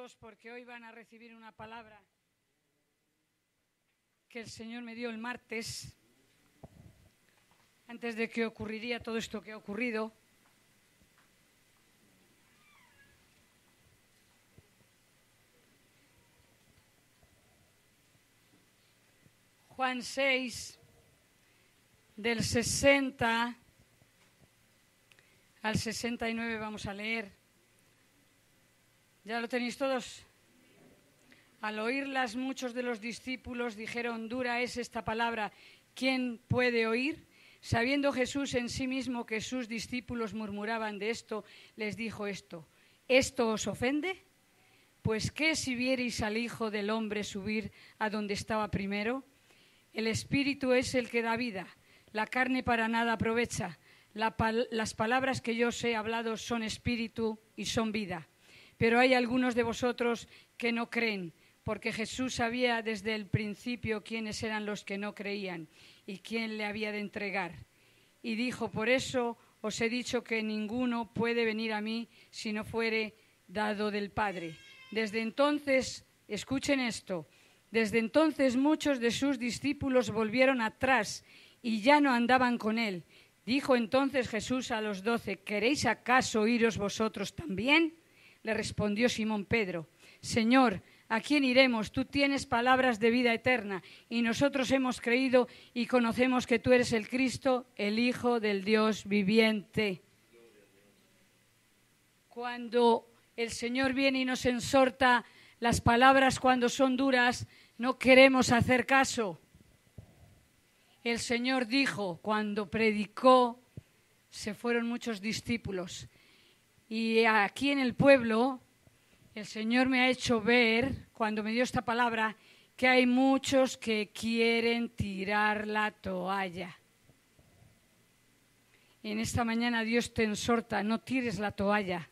todos porque hoy van a recibir una palabra que el Señor me dio el martes, antes de que ocurriría todo esto que ha ocurrido. Juan 6, del 60 al 69 vamos a leer. ¿Ya lo tenéis todos? Al oírlas, muchos de los discípulos dijeron: dura es esta palabra, ¿quién puede oír? Sabiendo Jesús en sí mismo que sus discípulos murmuraban de esto, les dijo esto: ¿esto os ofende? Pues ¿qué si vierais al Hijo del Hombre subir a donde estaba primero? El Espíritu es el que da vida, la carne para nada aprovecha. Las palabras que yo os he hablado son espíritu y son vida. Pero hay algunos de vosotros que no creen, porque Jesús sabía desde el principio quiénes eran los que no creían y quién le había de entregar. Y dijo: por eso os he dicho que ninguno puede venir a mí si no fuere dado del Padre. Desde entonces, escuchen esto, desde entonces muchos de sus discípulos volvieron atrás y ya no andaban con él. Dijo entonces Jesús a los 12: ¿queréis acaso iros vosotros también? Le respondió Simón Pedro: Señor, ¿a quién iremos? Tú tienes palabras de vida eterna, y nosotros hemos creído y conocemos que tú eres el Cristo, el Hijo del Dios viviente. Cuando el Señor viene y nos exhorta, las palabras cuando son duras, no queremos hacer caso. El Señor dijo, cuando predicó, se fueron muchos discípulos. Y aquí en el pueblo, el Señor me ha hecho ver, cuando me dio esta palabra, que hay muchos que quieren tirar la toalla. En esta mañana Dios te exhorta: no tires la toalla,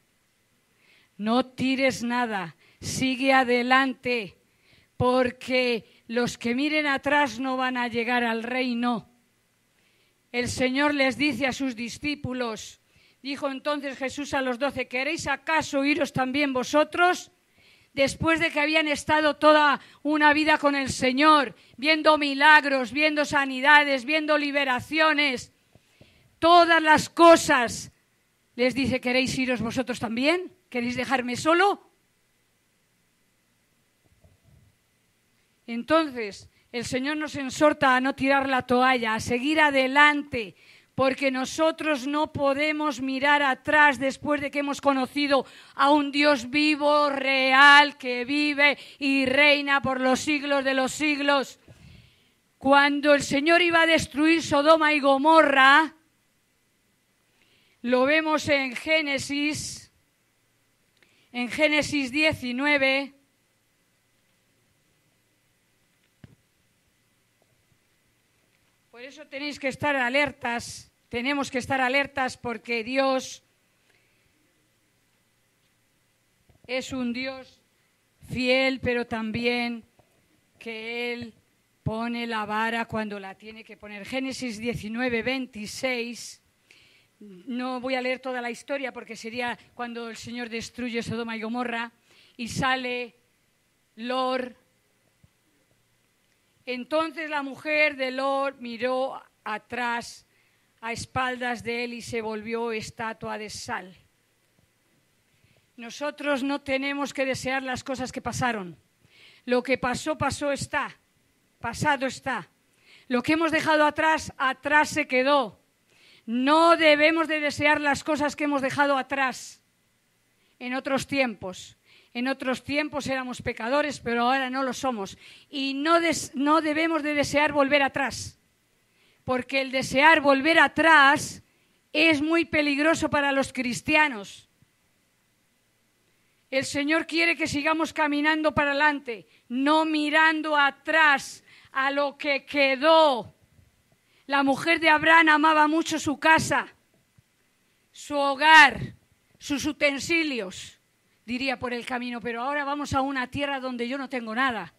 no tires nada, sigue adelante, porque los que miren atrás no van a llegar al reino. El Señor les dice a sus discípulos. Dijo entonces Jesús a los 12: ¿queréis acaso iros también vosotros? Después de que habían estado toda una vida con el Señor, viendo milagros, viendo sanidades, viendo liberaciones, todas las cosas, les dice: ¿queréis iros vosotros también? ¿Queréis dejarme solo? Entonces el Señor nos exhorta a no tirar la toalla, a seguir adelante, porque nosotros no podemos mirar atrás después de que hemos conocido a un Dios vivo, real, que vive y reina por los siglos de los siglos. Cuando el Señor iba a destruir Sodoma y Gomorra, lo vemos en Génesis 19. Por eso tenéis que estar alertas. Tenemos que estar alertas porque Dios es un Dios fiel, pero también que Él pone la vara cuando la tiene que poner. Génesis 19, 26. No voy a leer toda la historia porque sería cuando el Señor destruye Sodoma y Gomorra y sale Lot. Entonces la mujer de Lot miró atrás a espaldas de él y se volvió estatua de sal. Nosotros no tenemos que desear las cosas que pasaron. Lo que pasó, pasó está. Pasado está. Lo que hemos dejado atrás, atrás se quedó. No debemos de desear las cosas que hemos dejado atrás en otros tiempos. En otros tiempos éramos pecadores, pero ahora no lo somos. Y no debemos de desear volver atrás. Porque el desear volver atrás es muy peligroso para los cristianos. El Señor quiere que sigamos caminando para adelante, no mirando atrás a lo que quedó. La mujer de Abraham amaba mucho su casa, su hogar, sus utensilios, diría por el camino, pero ahora vamos a una tierra donde yo no tengo nada.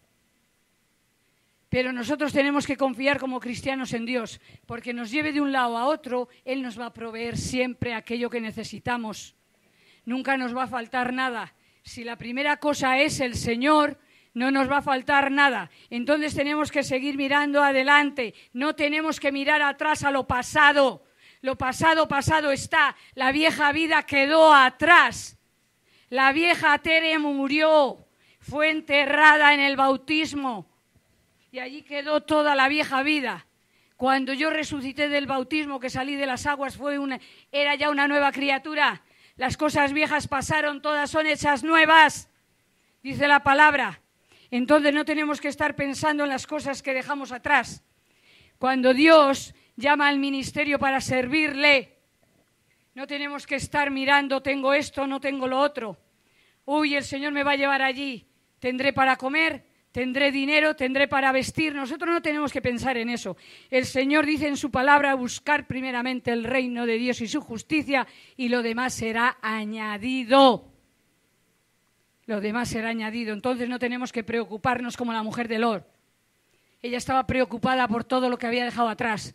Pero nosotros tenemos que confiar como cristianos en Dios, porque nos lleve de un lado a otro, Él nos va a proveer siempre aquello que necesitamos. Nunca nos va a faltar nada. Si la primera cosa es el Señor, no nos va a faltar nada. Entonces tenemos que seguir mirando adelante. No tenemos que mirar atrás a lo pasado. Lo pasado, pasado está. La vieja vida quedó atrás. La vieja Tere murió. Fue enterrada en el bautismo. Y allí quedó toda la vieja vida. Cuando yo resucité del bautismo, que salí de las aguas, era ya una nueva criatura. Las cosas viejas pasaron, todas son hechas nuevas, dice la palabra. Entonces no tenemos que estar pensando en las cosas que dejamos atrás. Cuando Dios llama al ministerio para servirle, no tenemos que estar mirando, tengo esto, no tengo lo otro. Uy, el Señor me va a llevar allí, tendré para comer, tendré dinero, tendré para vestir. Nosotros no tenemos que pensar en eso. El Señor dice en su palabra, buscar primeramente el reino de Dios y su justicia, y lo demás será añadido. Lo demás será añadido. Entonces no tenemos que preocuparnos como la mujer de Lot. Ella estaba preocupada por todo lo que había dejado atrás.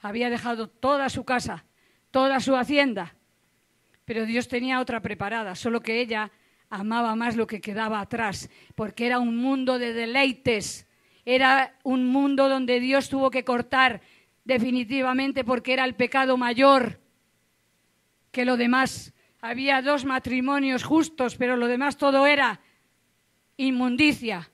Había dejado toda su casa, toda su hacienda. Pero Dios tenía otra preparada, solo que ella amaba más lo que quedaba atrás, porque era un mundo de deleites, era un mundo donde Dios tuvo que cortar definitivamente porque era el pecado mayor que lo demás. Había 2 matrimonios justos, pero lo demás todo era inmundicia,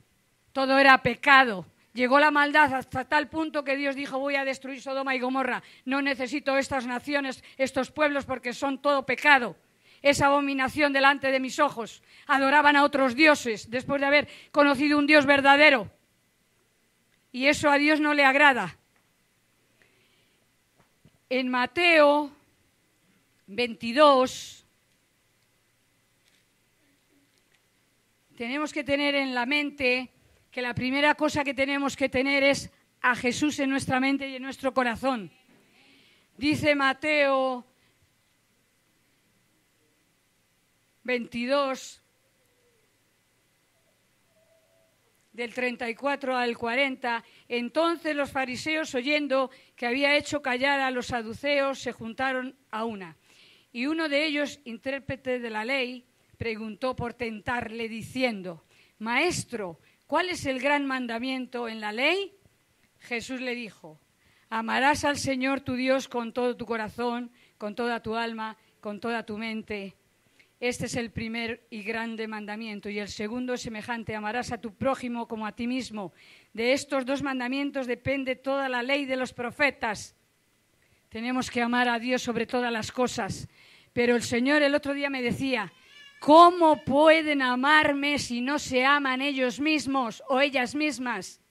todo era pecado. Llegó la maldad hasta tal punto que Dios dijo, voy a destruir Sodoma y Gomorra, no necesito estas naciones, estos pueblos, porque son todo pecado. Es abominación delante de mis ojos. Adoraban a otros dioses después de haber conocido un Dios verdadero. Y eso a Dios no le agrada. En Mateo 22, tenemos que tener en la mente que la primera cosa que tenemos que tener es a Jesús en nuestra mente y en nuestro corazón. Dice Mateo 22, del 34 al 40, entonces los fariseos, oyendo que había hecho callar a los saduceos, se juntaron a una. Y uno de ellos, intérprete de la ley, preguntó por tentarle, diciendo, Maestro, ¿cuál es el gran mandamiento en la ley? Jesús le dijo, amarás al Señor tu Dios con todo tu corazón, con toda tu alma, con toda tu mente. Este es el primer y grande mandamiento, y el segundo es semejante, amarás a tu prójimo como a ti mismo. De estos 2 mandamientos depende toda la ley de los profetas. Tenemos que amar a Dios sobre todas las cosas. Pero el Señor el otro día me decía, ¿cómo pueden amarme si no se aman ellos mismos o ellas mismas?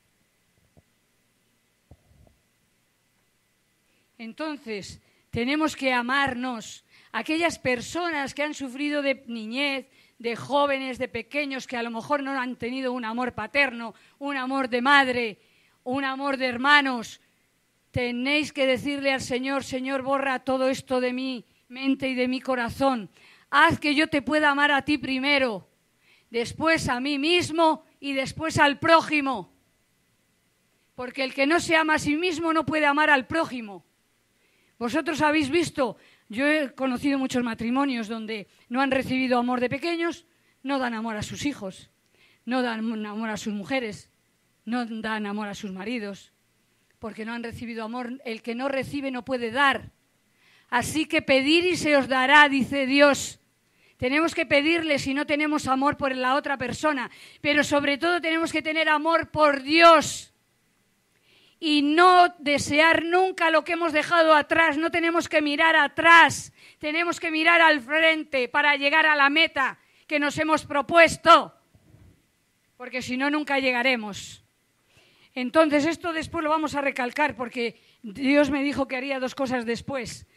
Entonces, tenemos que amarnos. Aquellas personas que han sufrido de niñez, de jóvenes, de pequeños, que a lo mejor no han tenido un amor paterno, un amor de madre, un amor de hermanos, tenéis que decirle al Señor, Señor, borra todo esto de mi mente y de mi corazón. Haz que yo te pueda amar a ti primero, después a mí mismo y después al prójimo. Porque el que no se ama a sí mismo no puede amar al prójimo. Vosotros habéis visto, yo he conocido muchos matrimonios donde no han recibido amor de pequeños, no dan amor a sus hijos, no dan amor a sus mujeres, no dan amor a sus maridos, porque no han recibido amor. El que no recibe no puede dar. Así que pedir y se os dará, dice Dios. Tenemos que pedirle si no tenemos amor por la otra persona, pero sobre todo tenemos que tener amor por Dios. Y no desear nunca lo que hemos dejado atrás. No tenemos que mirar atrás, tenemos que mirar al frente para llegar a la meta que nos hemos propuesto, porque si no, nunca llegaremos. Entonces, esto después lo vamos a recalcar, porque Dios me dijo que haría 2 cosas después.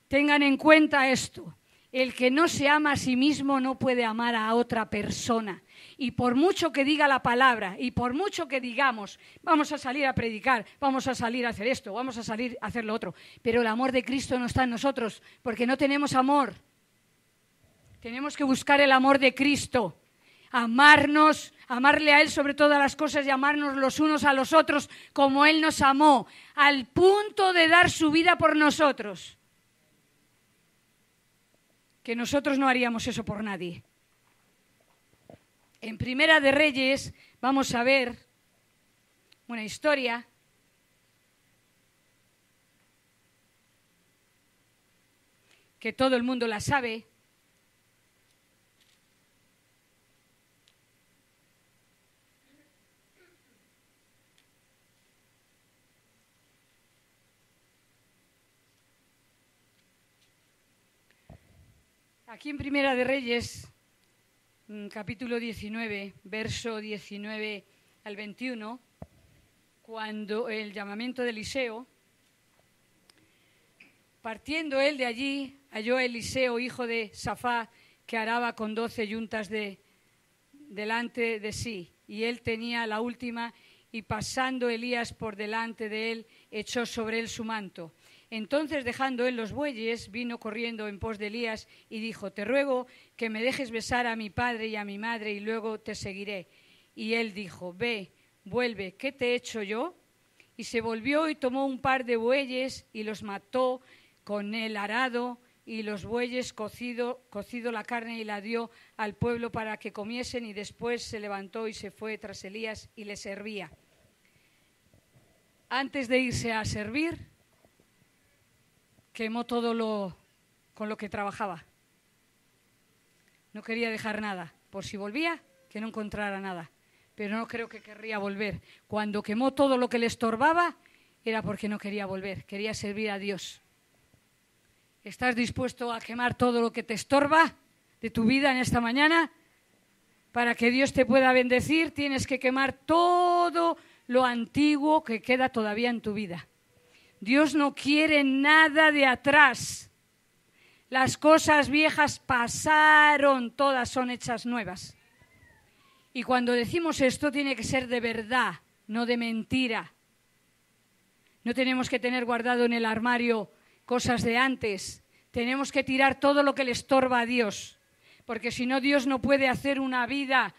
Tengan en cuenta esto. El que no se ama a sí mismo no puede amar a otra persona. Y por mucho que diga la palabra, y por mucho que digamos, vamos a salir a predicar, vamos a salir a hacer esto, vamos a salir a hacer lo otro, pero el amor de Cristo no está en nosotros, porque no tenemos amor. Tenemos que buscar el amor de Cristo, amarnos, amarle a Él sobre todas las cosas y amarnos los unos a los otros como Él nos amó, al punto de dar su vida por nosotros. Que nosotros no haríamos eso por nadie. En Primera de Reyes vamos a ver una historia que todo el mundo la sabe. Aquí en Primera de Reyes, capítulo 19, verso 19 al 21, cuando el llamamiento de Eliseo, partiendo él de allí, halló a Eliseo, hijo de Safá, que araba con 12 yuntas delante de sí, y él tenía la última, y pasando Elías por delante de él, echó sobre él su manto. Entonces, dejando él los bueyes, vino corriendo en pos de Elías y dijo: te ruego que me dejes besar a mi padre y a mi madre y luego te seguiré. Y él dijo: ve, vuelve, ¿qué te he hecho yo? Y se volvió y tomó un par de bueyes y los mató con el arado, y los bueyes cocido la carne, y la dio al pueblo para que comiesen, y después se levantó y se fue tras Elías y le servía. Antes de irse a servir, quemó todo con lo que trabajaba. No quería dejar nada, por si volvía, que no encontrara nada. Pero no creo que querría volver. Cuando quemó todo lo que le estorbaba, era porque no quería volver, quería servir a Dios. ¿Estás dispuesto a quemar todo lo que te estorba de tu vida en esta mañana? Para que Dios te pueda bendecir, tienes que quemar todo lo antiguo que queda todavía en tu vida. Dios no quiere nada de atrás. Las cosas viejas pasaron, todas son hechas nuevas. Y cuando decimos esto tiene que ser de verdad, no de mentira. No tenemos que tener guardado en el armario cosas de antes. Tenemos que tirar todo lo que le estorba a Dios, porque si no, Dios no puede hacer una vida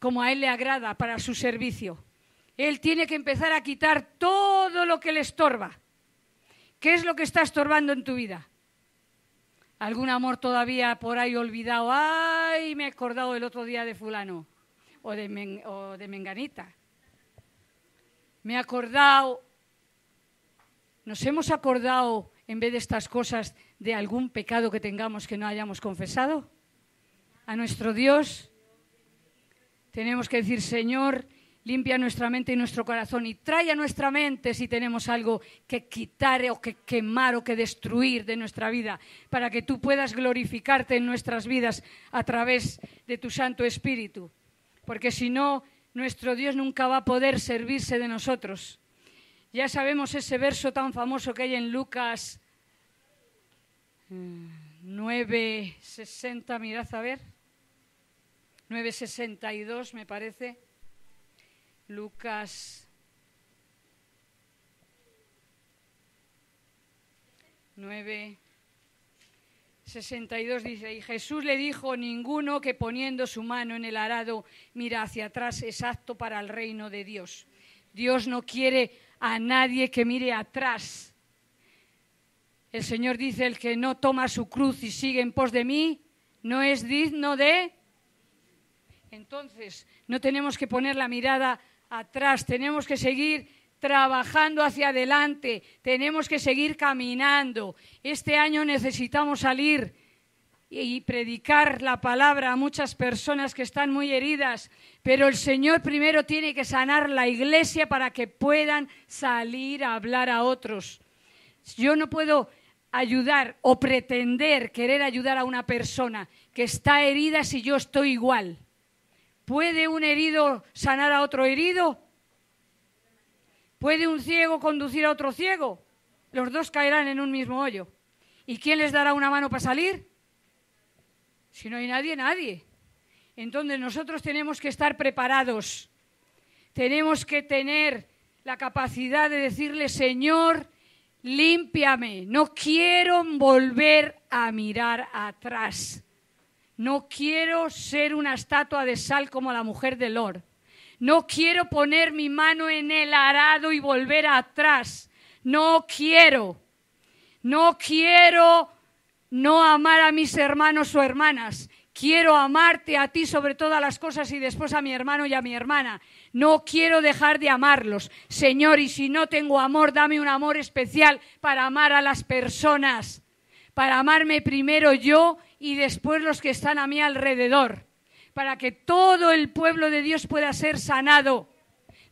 como a Él le agrada para su servicio. Él tiene que empezar a quitar todo lo que le estorba. ¿Qué es lo que está estorbando en tu vida? ¿Algún amor todavía por ahí olvidado? ¡Ay, me he acordado el otro día de fulano! O de menganita. Me he acordado. ¿Nos hemos acordado, en vez de estas cosas, de algún pecado que tengamos que no hayamos confesado? A nuestro Dios tenemos que decir: Señor, limpia nuestra mente y nuestro corazón, y trae a nuestra mente si tenemos algo que quitar o que quemar o que destruir de nuestra vida, para que tú puedas glorificarte en nuestras vidas a través de tu Santo Espíritu. Porque si no, nuestro Dios nunca va a poder servirse de nosotros. Ya sabemos ese verso tan famoso que hay en Lucas 9:60, mirad a ver, 9:62 me parece. Lucas 9:62 dice: y Jesús le dijo: ninguno que poniendo su mano en el arado mira hacia atrás es apto para el reino de Dios. Dios no quiere a nadie que mire atrás. El Señor dice: el que no toma su cruz y sigue en pos de mí no es digno de... Entonces, no tenemos que poner la mirada atrás, tenemos que seguir trabajando hacia adelante, tenemos que seguir caminando. Este año necesitamos salir y predicar la palabra a muchas personas que están muy heridas, pero el Señor primero tiene que sanar la iglesia para que puedan salir a hablar a otros. Yo no puedo ayudar o pretender querer ayudar a una persona que está herida si yo estoy igual. ¿Puede un herido sanar a otro herido? ¿Puede un ciego conducir a otro ciego? Los dos caerán en un mismo hoyo. ¿Y quién les dará una mano para salir? Si no hay nadie, nadie. Entonces nosotros tenemos que estar preparados. Tenemos que tener la capacidad de decirle: Señor, límpiame. No quiero volver a mirar atrás. No quiero ser una estatua de sal como la mujer de Lot. No quiero poner mi mano en el arado y volver atrás. No quiero no amar a mis hermanos o hermanas. Quiero amarte a ti sobre todas las cosas y después a mi hermano y a mi hermana. No quiero dejar de amarlos. Señor, y si no tengo amor, dame un amor especial para amar a las personas. Para amarme primero yo y después los que están a mi alrededor. Para que todo el pueblo de Dios pueda ser sanado.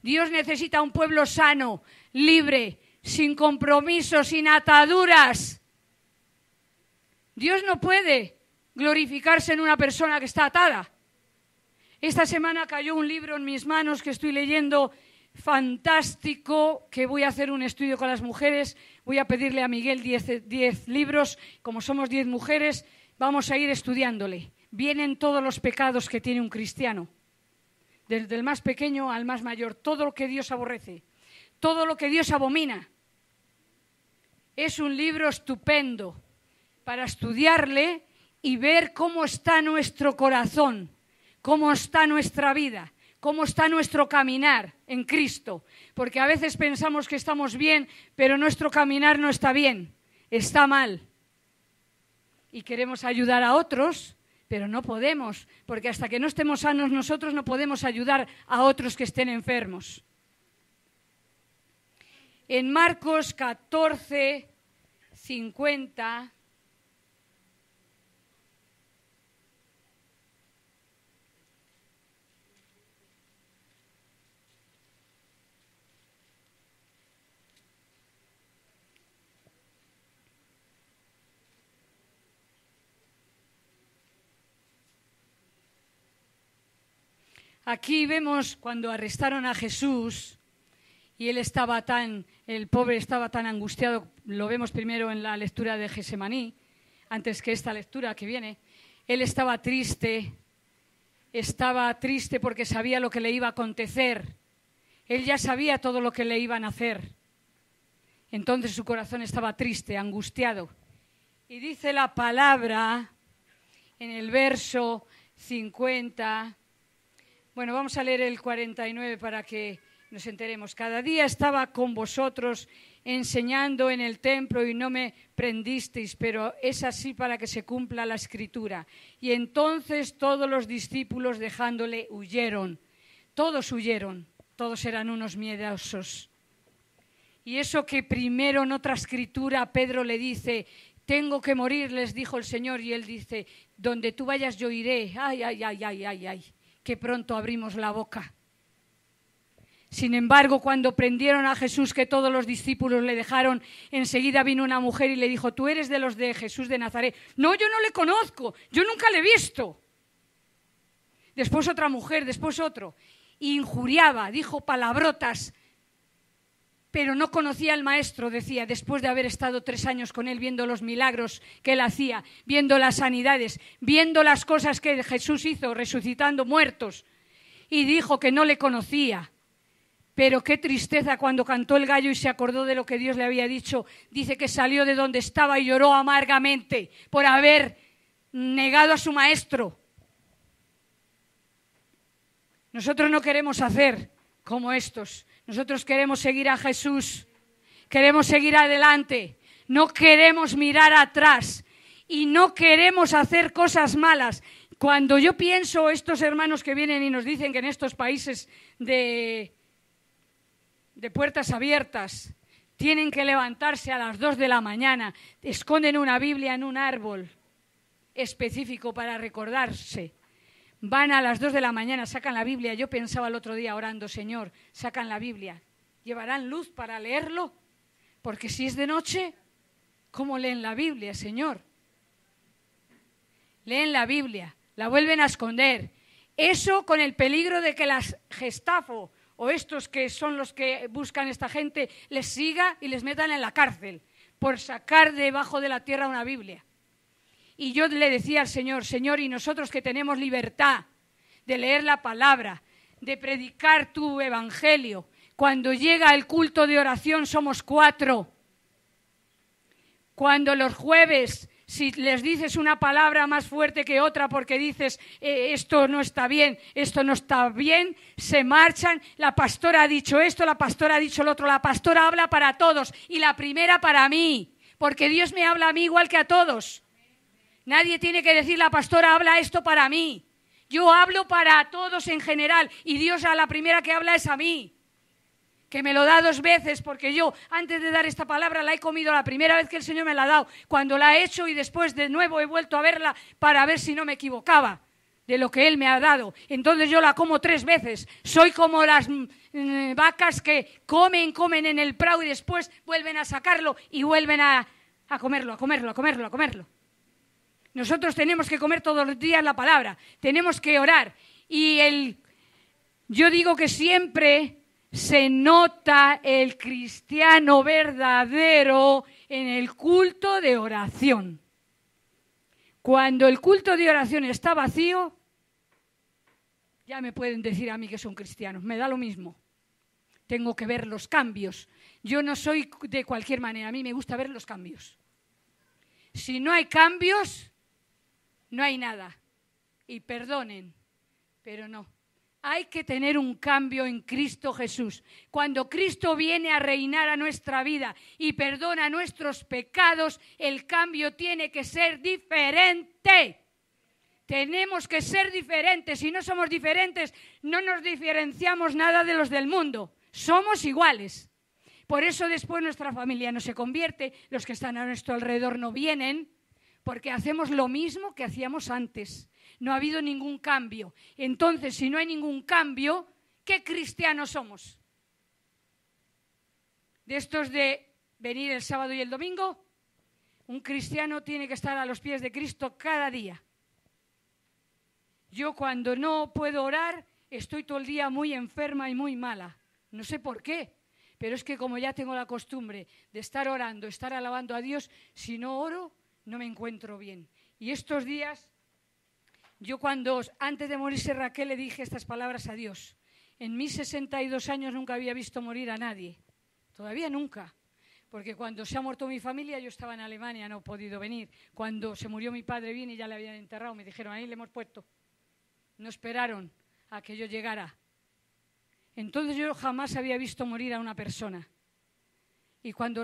Dios necesita un pueblo sano, libre, sin compromisos, sin ataduras. Dios no puede glorificarse en una persona que está atada. Esta semana cayó un libro en mis manos que estoy leyendo, fantástico, que voy a hacer un estudio con las mujeres. Voy a pedirle a Miguel 10 libros. Como somos 10 mujeres, vamos a ir estudiándole. Vienen todos los pecados que tiene un cristiano, desde el más pequeño al más mayor, todo lo que Dios aborrece, todo lo que Dios abomina. Es un libro estupendo para estudiarle y ver cómo está nuestro corazón, cómo está nuestra vida, cómo está nuestro caminar en Cristo. Porque a veces pensamos que estamos bien, pero nuestro caminar no está bien, está mal. Y queremos ayudar a otros, pero no podemos, porque hasta que no estemos sanos nosotros no podemos ayudar a otros que estén enfermos. En Marcos 14, 50... Aquí vemos cuando arrestaron a Jesús y el pobre estaba tan angustiado, lo vemos primero en la lectura de Gesemaní, antes que esta lectura que viene. Él estaba triste porque sabía lo que le iba a acontecer. Él ya sabía todo lo que le iban a hacer. Entonces su corazón estaba triste, angustiado. Y dice la palabra en el verso 50... Bueno, vamos a leer el 49 para que nos enteremos. Cada día estaba con vosotros enseñando en el templo y no me prendisteis, pero es así para que se cumpla la Escritura. Y entonces todos los discípulos dejándole huyeron. Todos huyeron, todos eran unos miedosos. Y eso que primero en otra Escritura Pedro le dice, tengo que morir, les dijo el Señor, y él dice, donde tú vayas yo iré. Ay, ay, ay, ay, ay, ay. Que pronto abrimos la boca. Sin embargo, cuando prendieron a Jesús, que todos los discípulos le dejaron, enseguida vino una mujer y le dijo, ¿tú eres de los de Jesús de Nazaret? No, yo no le conozco, yo nunca le he visto. Después otra mujer, después otro. Y injuriaba, dijo palabrotas, pero no conocía al maestro, decía, después de haber estado 3 años con él, viendo los milagros que él hacía, viendo las sanidades, viendo las cosas que Jesús hizo, resucitando muertos, y dijo que no le conocía. Pero qué tristeza cuando cantó el gallo y se acordó de lo que Dios le había dicho. Dice que salió de donde estaba y lloró amargamente por haber negado a su maestro. Nosotros no queremos hacer como estos. Nosotros queremos seguir a Jesús, queremos seguir adelante, no queremos mirar atrás y no queremos hacer cosas malas. Cuando yo pienso estos hermanos que vienen y nos dicen que en estos países de puertas abiertas tienen que levantarse a las 2 de la mañana, esconden una Biblia en un árbol específico para recordarse. Van a las 2 de la mañana, sacan la Biblia. Yo pensaba el otro día orando, Señor, sacan la Biblia. ¿Llevarán luz para leerlo? Porque si es de noche, ¿cómo leen la Biblia, Señor? Leen la Biblia, la vuelven a esconder. Eso con el peligro de que las Gestapo o estos que son los que buscan esta gente les siga y les metan en la cárcel por sacar debajo de la tierra una Biblia. Y yo le decía al Señor, Señor, y nosotros que tenemos libertad de leer la palabra, de predicar tu evangelio, cuando llega el culto de oración somos 4. Cuando los jueves, si les dices una palabra más fuerte que otra porque dices esto no está bien, se marchan. La pastora ha dicho esto, la pastora ha dicho lo otro, la pastora habla para todos y la primera para mí, porque Dios me habla a mí igual que a todos. Nadie tiene que decir, la pastora habla esto para mí. Yo hablo para todos en general y Dios a la primera que habla es a mí. Que me lo da 2 veces, porque yo antes de dar esta palabra la he comido la primera vez que el Señor me la ha dado, cuando la he hecho y después de nuevo he vuelto a verla para ver si no me equivocaba de lo que Él me ha dado. Entonces yo la como 3 veces. Soy como las vacas que comen en el prado y después vuelven a sacarlo y vuelven a comerlo. Nosotros tenemos que comer todos los días la palabra, tenemos que orar. Y yo digo que siempre se nota el cristiano verdadero en el culto de oración. Cuando el culto de oración está vacío, ya me pueden decir a mí que son cristianos, me da lo mismo. Tengo que ver los cambios. Yo no soy de cualquier manera, a mí me gusta ver los cambios. Si no hay cambios, no hay nada. Y perdonen, pero no. Hay que tener un cambio en Cristo Jesús. Cuando Cristo viene a reinar a nuestra vida y perdona nuestros pecados, el cambio tiene que ser diferente. Tenemos que ser diferentes. Si no somos diferentes, no nos diferenciamos nada de los del mundo. Somos iguales. Por eso después nuestra familia no se convierte, los que están a nuestro alrededor no vienen, porque hacemos lo mismo que hacíamos antes. No ha habido ningún cambio. Entonces, si no hay ningún cambio, ¿qué cristianos somos? De estos de venir el sábado y el domingo, un cristiano tiene que estar a los pies de Cristo cada día. Yo cuando no puedo orar, estoy todo el día muy enferma y muy mala. No sé por qué, pero es que como ya tengo la costumbre de estar orando, estar alabando a Dios, si no oro, no me encuentro bien. Y estos días, yo antes de morirse Raquel le dije estas palabras a Dios. En mis 62 años nunca había visto morir a nadie. Todavía nunca. Porque cuando se ha muerto mi familia, yo estaba en Alemania, no he podido venir. Cuando se murió mi padre vine y ya le habían enterrado. Me dijeron, ahí le hemos puesto. No esperaron a que yo llegara. Entonces yo jamás había visto morir a una persona. Y cuando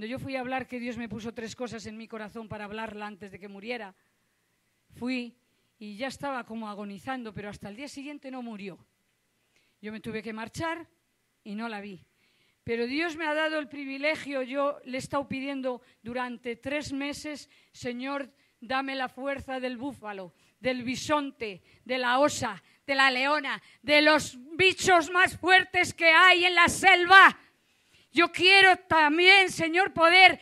yo fui a hablar, que Dios me puso 3 cosas en mi corazón para hablarla antes de que muriera, fui y ya estaba como agonizando, pero hasta el día siguiente no murió. Yo me tuve que marchar y no la vi. Pero Dios me ha dado el privilegio, yo le he estado pidiendo durante 3 meses, Señor, dame la fuerza del búfalo, del bisonte, de la osa, de la leona, de los bichos más fuertes que hay en la selva. Yo quiero también, Señor, poder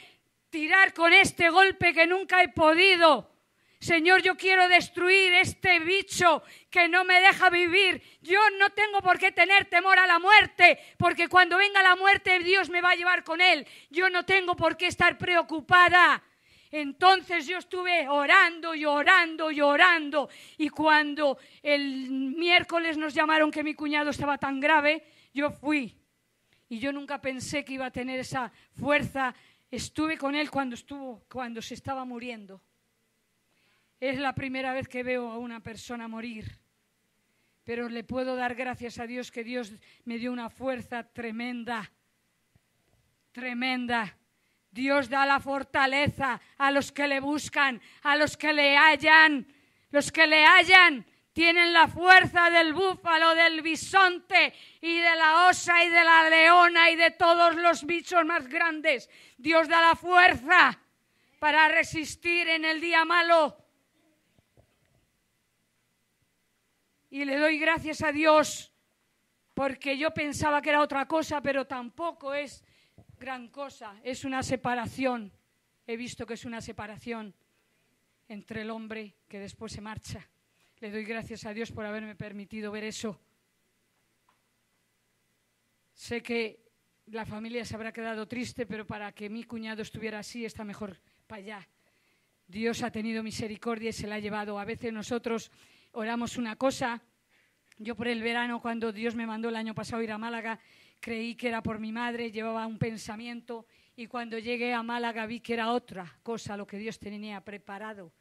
tirar con este golpe que nunca he podido. Señor, yo quiero destruir este bicho que no me deja vivir. Yo no tengo por qué tener temor a la muerte, porque cuando venga la muerte Dios me va a llevar con él. Yo no tengo por qué estar preocupada. Entonces yo estuve orando y orando y orando. Y cuando el miércoles nos llamaron que mi cuñado estaba tan grave, yo fui. Y yo nunca pensé que iba a tener esa fuerza. Estuve con él cuando se estaba muriendo. Es la primera vez que veo a una persona morir. Pero le puedo dar gracias a Dios que Dios me dio una fuerza tremenda. Tremenda. Dios da la fortaleza a los que le buscan, a los que le hallan. Los que le hallan tienen la fuerza del búfalo, del bisonte y de la osa y de la leona y de todos los bichos más grandes. Dios da la fuerza para resistir en el día malo. Y le doy gracias a Dios porque yo pensaba que era otra cosa, pero tampoco es gran cosa. Es una separación. He visto que es una separación entre el hombre que después se marcha. Le doy gracias a Dios por haberme permitido ver eso. Sé que la familia se habrá quedado triste, pero para que mi cuñado estuviera así está mejor para allá. Dios ha tenido misericordia y se la ha llevado. A veces nosotros oramos una cosa. Yo por el verano, cuando Dios me mandó el año pasado ir a Málaga, creí que era por mi madre, llevaba un pensamiento y cuando llegué a Málaga vi que era otra cosa lo que Dios tenía preparado.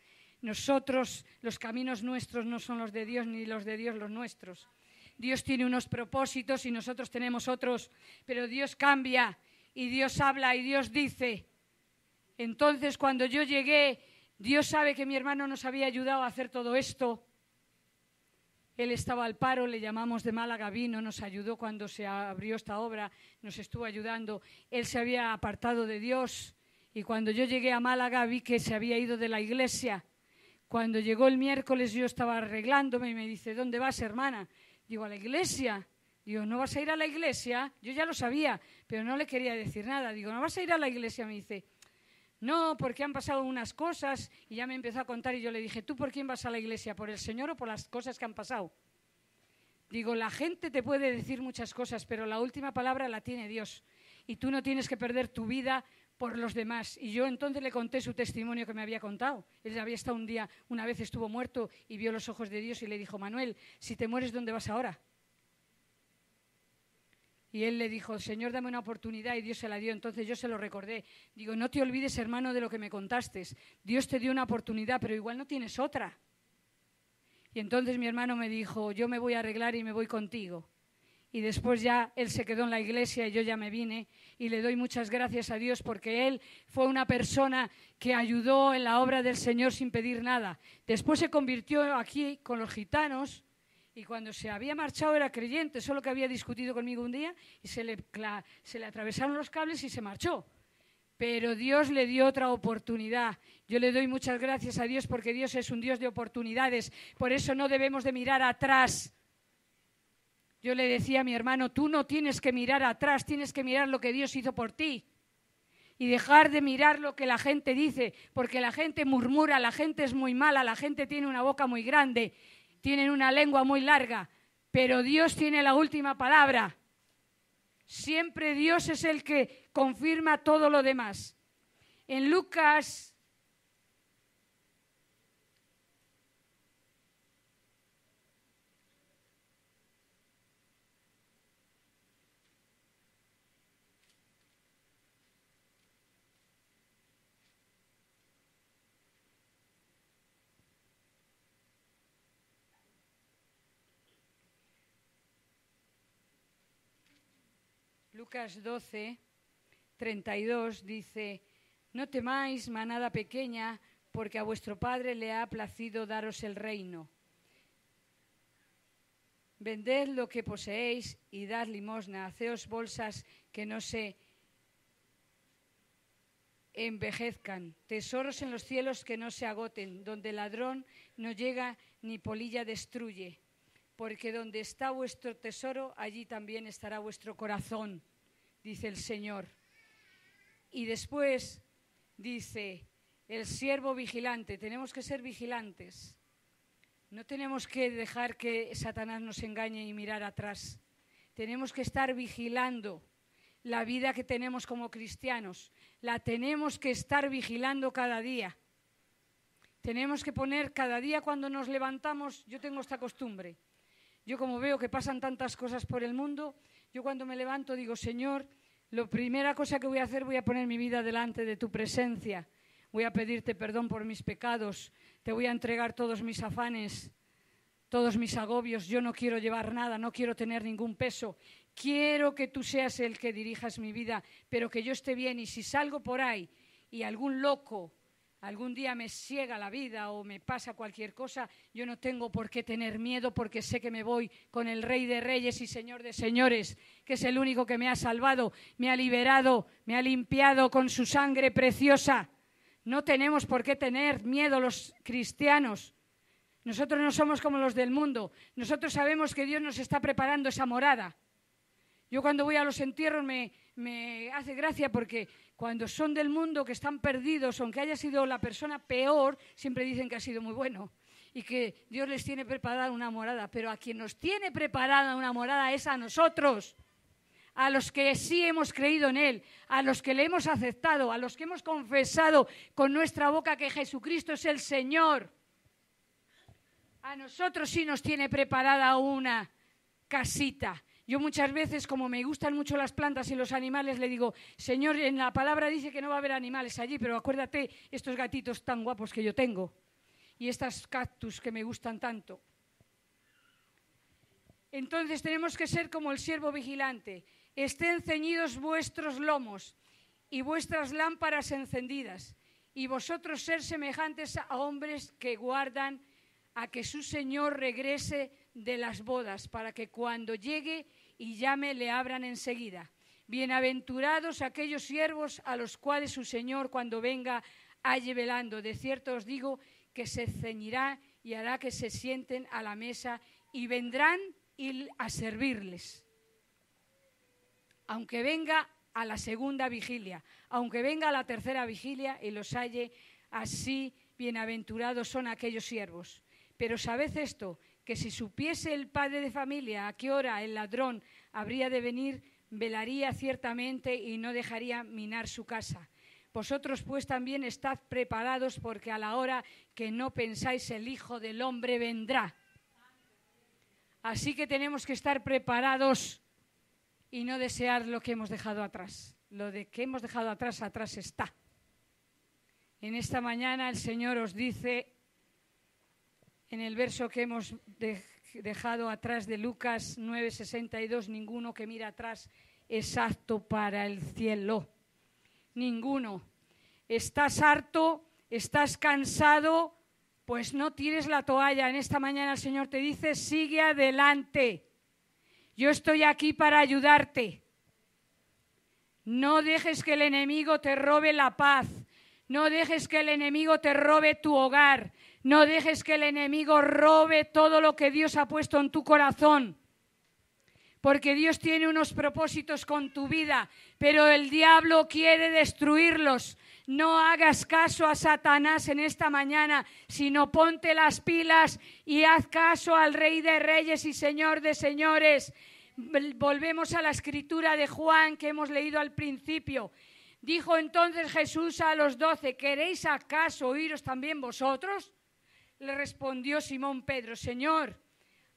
Nosotros, los caminos nuestros no son los de Dios ni los de Dios los nuestros. Dios tiene unos propósitos y nosotros tenemos otros, pero Dios cambia y Dios habla y Dios dice. Entonces cuando yo llegué Dios sabe que mi hermano nos había ayudado a hacer todo esto. Él estaba al paro, le llamamos de Málaga, vino, nos ayudó cuando se abrió esta obra, nos estuvo ayudando. Él se había apartado de Dios y cuando yo llegué a Málaga vi que se había ido de la iglesia. Cuando llegó el miércoles yo estaba arreglándome y me dice, ¿dónde vas, hermana? Digo, a la iglesia. Digo, ¿no vas a ir a la iglesia? Yo ya lo sabía, pero no le quería decir nada. Digo, ¿no vas a ir a la iglesia? Me dice, no, porque han pasado unas cosas, y ya me empezó a contar y yo le dije, ¿tú por quién vas a la iglesia? ¿Por el Señor o por las cosas que han pasado? Digo, la gente te puede decir muchas cosas, pero la última palabra la tiene Dios y tú no tienes que perder tu vida por los demás. Y yo entonces le conté su testimonio que me había contado. Él había estado un día, una vez estuvo muerto y vio los ojos de Dios y le dijo, Manuel, si te mueres, ¿dónde vas ahora? Y él le dijo, Señor, dame una oportunidad, y Dios se la dio. Entonces yo se lo recordé. Digo, no te olvides, hermano, de lo que me contaste. Dios te dio una oportunidad, pero igual no tienes otra. Y entonces mi hermano me dijo, yo me voy a arreglar y me voy contigo. Y después ya él se quedó en la iglesia y yo ya me vine. Y le doy muchas gracias a Dios porque él fue una persona que ayudó en la obra del Señor sin pedir nada. Después se convirtió aquí con los gitanos. Y cuando se había marchado era creyente, solo que había discutido conmigo un día y se le atravesaron los cables y se marchó. Pero Dios le dio otra oportunidad. Yo le doy muchas gracias a Dios porque Dios es un Dios de oportunidades. Por eso no debemos de mirar atrás. Yo le decía a mi hermano, tú no tienes que mirar atrás, tienes que mirar lo que Dios hizo por ti. Y dejar de mirar lo que la gente dice, porque la gente murmura, la gente es muy mala, la gente tiene una boca muy grande. Tienen una lengua muy larga, pero Dios tiene la última palabra. Siempre Dios es el que confirma todo lo demás. En Lucas Lucas 12, 32 dice, no temáis, manada pequeña, porque a vuestro Padre le ha placido daros el reino. Vended lo que poseéis y dad limosna, haceos bolsas que no se envejezcan, tesoros en los cielos que no se agoten, donde el ladrón no llega ni polilla destruye. Porque donde está vuestro tesoro, allí también estará vuestro corazón, dice el Señor. Y después dice, el siervo vigilante, tenemos que ser vigilantes. No tenemos que dejar que Satanás nos engañe y mirar atrás. Tenemos que estar vigilando la vida que tenemos como cristianos. La tenemos que estar vigilando cada día. Tenemos que poner cada día cuando nos levantamos, yo tengo esta costumbre. Yo como veo que pasan tantas cosas por el mundo, yo cuando me levanto digo, Señor, la primera cosa que voy a hacer, voy a poner mi vida delante de tu presencia. Voy a pedirte perdón por mis pecados, te voy a entregar todos mis afanes, todos mis agobios. Yo no quiero llevar nada, no quiero tener ningún peso. Quiero que tú seas el que dirijas mi vida, pero que yo esté bien. Y si salgo por ahí y algún loco algún día me ciega la vida o me pasa cualquier cosa, yo no tengo por qué tener miedo porque sé que me voy con el Rey de Reyes y Señor de Señores, que es el único que me ha salvado, me ha liberado, me ha limpiado con su sangre preciosa. No tenemos por qué tener miedo los cristianos. Nosotros no somos como los del mundo. Nosotros sabemos que Dios nos está preparando esa morada. Yo cuando voy a los entierros me hace gracia porque cuando son del mundo que están perdidos, aunque haya sido la persona peor, siempre dicen que ha sido muy bueno y que Dios les tiene preparada una morada. Pero a quien nos tiene preparada una morada es a nosotros, a los que sí hemos creído en Él, a los que le hemos aceptado, a los que hemos confesado con nuestra boca que Jesucristo es el Señor. A nosotros sí nos tiene preparada una casita. Yo muchas veces, como me gustan mucho las plantas y los animales, le digo, Señor, en la palabra dice que no va a haber animales allí, pero acuérdate estos gatitos tan guapos que yo tengo y estas cactus que me gustan tanto. Entonces tenemos que ser como el siervo vigilante. Estén ceñidos vuestros lomos y vuestras lámparas encendidas. y vosotros ser semejantes a hombres que guardan a que su Señor regrese de las bodas, para que cuando llegue y llame le abran enseguida. Bienaventurados aquellos siervos a los cuales su Señor cuando venga halle velando. De cierto os digo que se ceñirá y hará que se sienten a la mesa y vendrán a servirles. Aunque venga a la segunda vigilia, aunque venga a la tercera vigilia y los halle, así bienaventurados son aquellos siervos. Pero sabed esto, que si supiese el padre de familia a qué hora el ladrón habría de venir, velaría ciertamente y no dejaría minar su casa. Vosotros pues también estad preparados, porque a la hora que no pensáis el Hijo del Hombre vendrá. Así que tenemos que estar preparados y no desear lo que hemos dejado atrás. Lo de que hemos dejado atrás, atrás está. En esta mañana el Señor os dice, en el verso que hemos dejado atrás de Lucas 9:62, ninguno que mira atrás es apto para el cielo. Ninguno. ¿Estás harto? ¿Estás cansado? Pues no tires la toalla. En esta mañana el Señor te dice, sigue adelante. Yo estoy aquí para ayudarte. No dejes que el enemigo te robe la paz. No dejes que el enemigo te robe tu hogar. No dejes que el enemigo robe todo lo que Dios ha puesto en tu corazón. Porque Dios tiene unos propósitos con tu vida, pero el diablo quiere destruirlos. No hagas caso a Satanás en esta mañana, sino ponte las pilas y haz caso al Rey de Reyes y Señor de Señores. Volvemos a la escritura de Juan que hemos leído al principio. Dijo entonces Jesús a los 12, ¿queréis acaso oíros también vosotros? Le respondió Simón Pedro, Señor,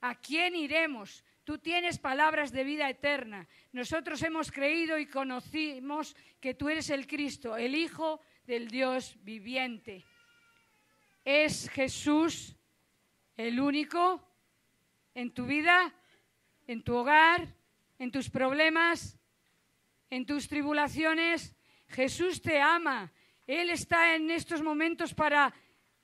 ¿a quién iremos? Tú tienes palabras de vida eterna. Nosotros hemos creído y conocimos que tú eres el Cristo, el Hijo del Dios viviente. ¿Es Jesús el único en tu vida, en tu hogar, en tus problemas, en tus tribulaciones? Jesús te ama. Él está en estos momentos para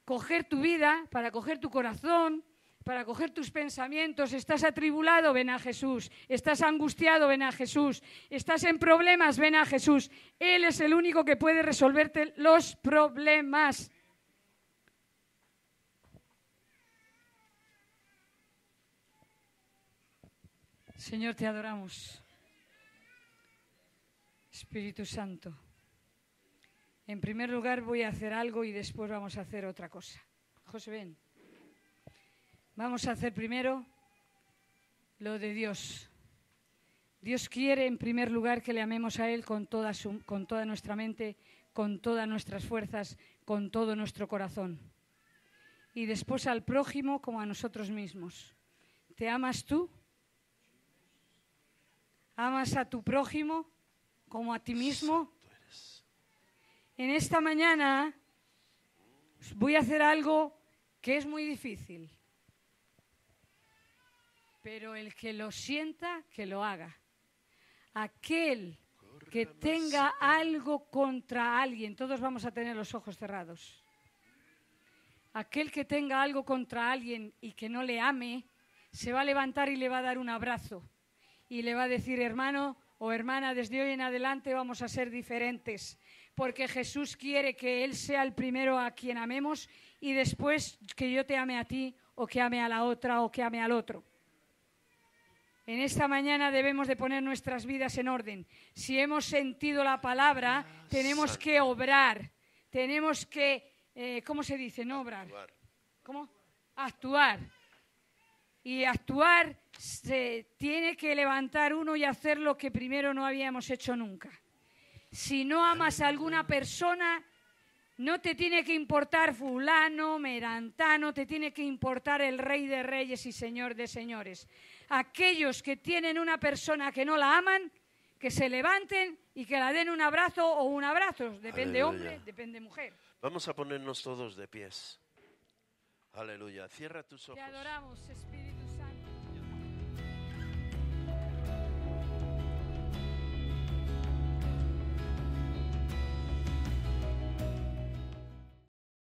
coger tu vida, para coger tu corazón, para coger tus pensamientos. Estás atribulado, ven a Jesús. Estás angustiado, ven a Jesús. Estás en problemas, ven a Jesús. Él es el único que puede resolverte los problemas. Señor, te adoramos. Espíritu Santo. En primer lugar voy a hacer algo y después vamos a hacer otra cosa. José, ven. Vamos a hacer primero lo de Dios. Dios quiere en primer lugar que le amemos a Él con toda nuestra mente, con todas nuestras fuerzas, con todo nuestro corazón. Y después al prójimo como a nosotros mismos. ¿Te amas tú? ¿Amas a tu prójimo como a ti mismo? En esta mañana voy a hacer algo que es muy difícil. Pero el que lo sienta, que lo haga. Aquel que tenga algo contra alguien, todos vamos a tener los ojos cerrados. Aquel que tenga algo contra alguien y que no le ame, se va a levantar y le va a dar un abrazo. Y le va a decir, hermano o hermana, desde hoy en adelante vamos a ser diferentes. Porque Jesús quiere que Él sea el primero a quien amemos y después que yo te ame a ti o que ame a la otra o que ame al otro. En esta mañana debemos de poner nuestras vidas en orden. Si hemos sentido la palabra, tenemos que obrar. Tenemos que, ¿cómo se dice? No obrar. ¿Cómo? Actuar. Y actuar se tiene que levantar uno y hacer lo que primero no habíamos hecho nunca. Si no amas a alguna persona, no te tiene que importar fulano, merantano, te tiene que importar el Rey de Reyes y Señor de Señores. Aquellos que tienen una persona que no la aman, que se levanten y que la den un abrazo o un abrazo. Depende hombre, depende mujer. Vamos a ponernos todos de pies. Aleluya. Cierra tus ojos. Te adoramos, Espíritu.